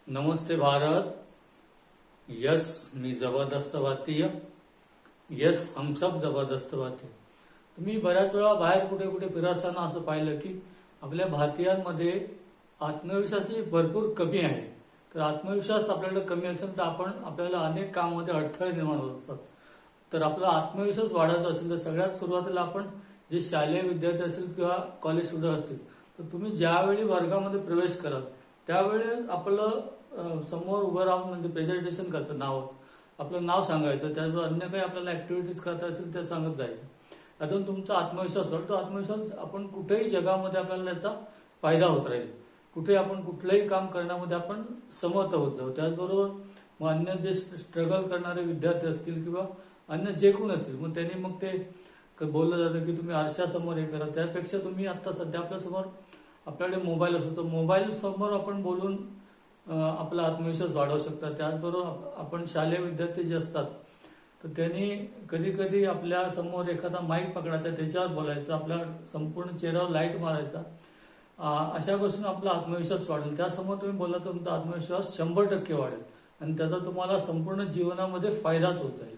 नमस्ते Bharat. Yes मी जबरदस्त भारतीय। Yes हम सब जबरदस्त भारतीय। तुम्ही बऱ्याच वेळा बाहेर कुठे कुठे फिरताना असं पाहिलं की आपल्या भारतीयांमध्ये आत्मविश्वासही भरपूर कमी आहे। तर आत्मविश्वास आपल्याकडे कमी असेल तर आपल्याला अनेक कामामध्ये अडथळे निर्माण होत असतात। तर आपला आत्मविश्वास वाढायचा असेल तर सगळ्यात सुरुवातीला आपण जे शालेय विद्यार्थी असतील किंवा कॉलेज स्टुडंट असतील तर तुम्ही ज्यावेळी वर्गामध्ये प्रवेश कराल त्यावेळेस आपलं समोर उभं राहून म्हणजे प्रेझेंटेशन करायचं, आपलं नाव सांगायचं, त्याचबरोबर अन्य काही आपल्याला ऍक्टिव्हिटीज करता असेल त्या सांगत जायचं। त्यातून तुमचा आत्मविश्वास वाढतो। आत्मविश्वास आपण कुठेही जगामध्ये आपल्याला त्याचा फायदा होत राहील। कुठे आपण कुठलंही काम करण्यामध्ये आपण समर्थ होत जाऊ। त्याचबरोबर मग अन्य जे स्ट्रगल करणारे विद्यार्थी असतील किंवा अन्य जे कोण असतील मग त्यांनी मग ते बोललं जातं की तुम्ही आरशासमोर हे करा, त्यापेक्षा तुम्ही आता सध्या आपल्यासमोर आपल्याकडे मोबाईल असतो, तो मोबाईल समोर आपण बोलून आपला आत्मविश्वास वाढवू शकता। त्याचबरोबर आपण शालेय विद्यार्थी जे असतात तर त्यांनी कधी कधी आपल्या समोर एखादा माईक पकडायचा, त्याच्यावर बोलायचं, आपल्या संपूर्ण चेहऱ्यावर लाईट मारायचा, अशा गोष्टीने आपला आत्मविश्वास वाढेल। त्यासमोर तुम्ही बोलला तर तुमचा आत्मविश्वास 100% वाढेल आणि त्याचा तुम्हाला संपूर्ण जीवनामध्ये फायदाच होत जाईल।